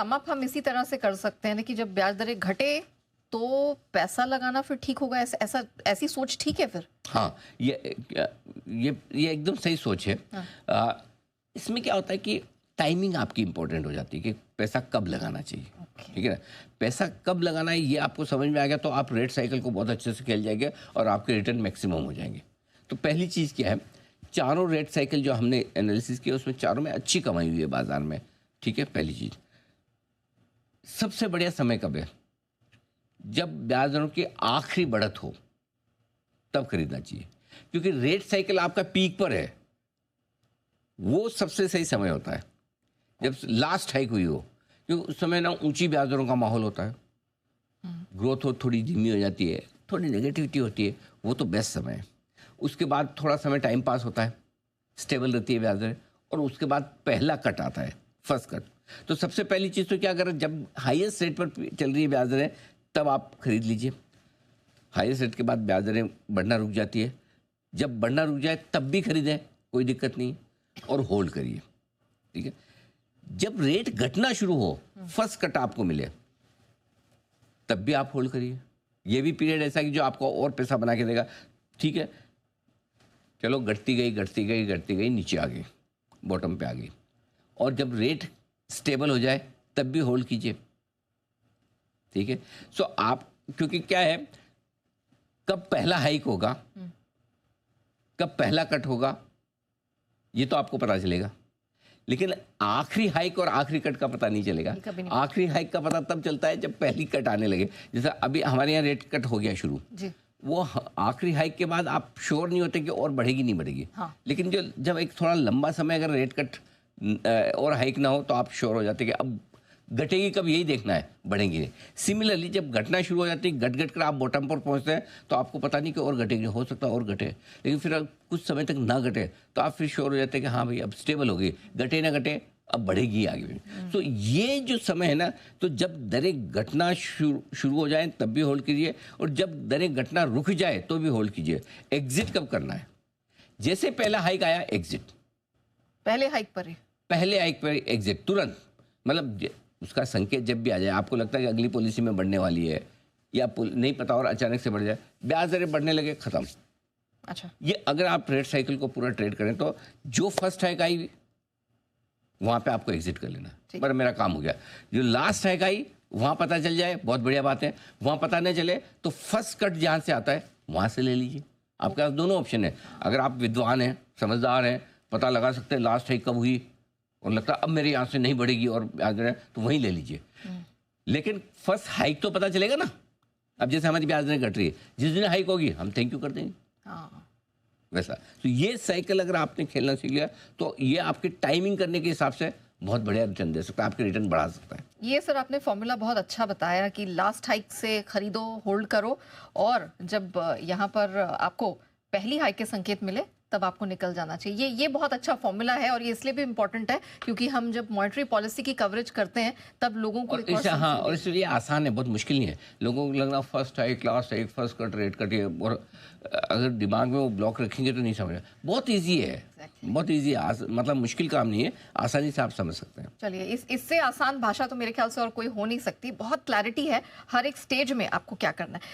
Sum up हम इसी तरह से कर सकते हैं ना कि जब ब्याज दरें घटे तो पैसा लगाना फिर ठीक होगा, ऐसी सोच ठीक है फिर? हाँ, ये एकदम सही सोच है। हाँ। इसमें क्या होता है कि टाइमिंग आपकी इंपॉर्टेंट हो जाती है कि पैसा कब लगाना चाहिए। ओके। ठीक है ना? पैसा कब लगाना है ये आपको समझ में आ गया तो आप रेट साइकिल को बहुत अच्छे से खेल जाएंगे और आपके रिटर्न मैक्सिमम हो जाएंगे। तो पहली चीज़ क्या है, चारों रेट साइकिल जो हमने एनालिसिस किया उसमें चारों में अच्छी कमाई हुई है बाजार में। ठीक है, पहली चीज़। सबसे बढ़िया समय कब है? जब ब्याज दरों की आखिरी बढ़त हो तब खरीदना चाहिए, क्योंकि रेट साइकिल आपका पीक पर है, वो सबसे सही समय होता है जब लास्ट हाइक हुई हो, क्योंकि उस समय ना ऊंची ब्याज दरों का माहौल होता है, ग्रोथ हो थोड़ी धीमी हो जाती है, थोड़ी नेगेटिविटी होती है, वो तो बेस्ट समय है। उसके बाद थोड़ा समय टाइम पास होता है, स्टेबल रहती है ब्याज दरें, और उसके बाद पहला कट आता है, फर्स्ट कट। तो सबसे पहली चीज़ तो क्या, अगर जब हाईएस्ट रेट पर चल रही है ब्याज दरें तब आप खरीद लीजिए। हाईएस्ट रेट के बाद ब्याज दरें बढ़ना रुक जाती है, जब बढ़ना रुक जाए तब भी खरीदें, कोई दिक्कत नहीं, और होल्ड करिए। ठीक है, जब रेट घटना शुरू हो, फर्स्ट कट आपको मिले, तब भी आप होल्ड करिए। ये भी पीरियड ऐसा कि जो आपको और पैसा बना के देगा। ठीक है, चलो घटती गई घटती गई घटती गई, नीचे आ गई, बॉटम पे आ गई, और जब रेट स्टेबल हो जाए तब भी होल्ड कीजिए। ठीक है, सो आप, क्योंकि क्या है, कब पहला हाइक होगा, कब पहला कट होगा, ये तो आपको पता चलेगा, लेकिन आखिरी हाइक और आखिरी कट का पता नहीं चलेगा। आखिरी हाइक का पता तब चलता है जब पहली कट आने लगे। जैसे अभी हमारे यहाँ रेट कट हो गया शुरू जी। वो आखिरी हाइक के बाद आप श्योर नहीं होते कि और बढ़ेगी नहीं बढ़ेगी। हाँ। लेकिन जब एक थोड़ा लंबा समय अगर रेट कट और हाइक ना हो तो आप श्योर हो जाते कि अब घटेगी कब, यही देखना है, बढ़ेंगी नहीं। सिमिलरली जब घटना शुरू हो जाती है, घट घट कर आप बॉटम पर पहुंचते हैं तो आपको पता नहीं कि और घटेगी, हो सकता है और घटे, लेकिन फिर कुछ समय तक ना घटे तो आप फिर श्योर हो जाते हैं कि हाँ भाई अब स्टेबल हो गई, घटे ना घटे अब बढ़ेगी आगे। तो ये जो समय है ना, तो जब दरें घटना शुरू हो जाए तब भी होल्ड कीजिए, और जब दरें घटना रुक जाए तो भी होल्ड कीजिए। एग्जिट कब करना है? जैसे पहला हाइक आया, एग्जिट। पहले हाइक पर एग्जिट तुरंत, मतलब उसका संकेत जब भी आ जाए, आपको लगता है कि अगली पॉलिसी में बढ़ने वाली है या नहीं पता और अचानक से बढ़ जाए, ब्याज दरें बढ़ने लगे, खत्म। अच्छा, ये अगर आप ट्रेड साइकिल को पूरा ट्रेड करें तो जो फर्स्ट हाइक आई वहां पे आपको एग्जिट कर लेना, पर मेरा काम हो गया। जो लास्ट हाइक आई वहां पता चल जाए, बहुत बढ़िया बात है। वहां पता नहीं चले तो फर्स्ट कट जहां से आता है वहां से ले लीजिए। आपके पास दोनों ऑप्शन है। अगर आप विद्वान हैं, समझदार हैं, पता लगा सकते हैं लास्ट हाइक कब हुई और लगता है अब मेरे यहाँ से नहीं बढ़ेगी और ब्याज दरें, तो वहीं ले लीजिए। लेकिन फर्स्ट हाइक तो पता चलेगा ना। अब जैसे हमारी ब्याज दरें घट रही है, जिस दिन हाइक होगी हम थैंक यू कर देंगे। हाँ। वैसा तो ये साइकिल अगर आपने खेलना सीख लिया तो ये आपकी टाइमिंग करने के हिसाब से बहुत बढ़िया रिटर्न दे सकता है, आपके रिटर्न बढ़ा सकता है। ये सर आपने फॉर्मूला बहुत अच्छा बताया कि लास्ट हाइक से खरीदो, होल्ड करो, और जब यहाँ पर आपको पहली हाइक के संकेत मिले तब आपको निकल जाना चाहिए। ये बहुत अच्छा फॉर्मूला है, और ये इसलिए भी इम्पोर्टेंट है क्योंकि हम जब मॉनेटरी पॉलिसी की कवरेज करते हैं तब लोगों को और इसलिए आसान है, बहुत मुश्किल नहीं है। लोगों को लगना first hike, last hike, first cut, rate cut, और अगर दिमाग में वो ब्लॉक रखेंगे तो नहीं समझ। बहुत ईजी है, बहुत ईजी है, मतलब मुश्किल काम नहीं है, आसानी से आप समझ सकते हैं। चलिए, इससे आसान भाषा तो मेरे ख्याल से और कोई हो नहीं सकती। बहुत क्लैरिटी है हर एक स्टेज में आपको क्या करना है।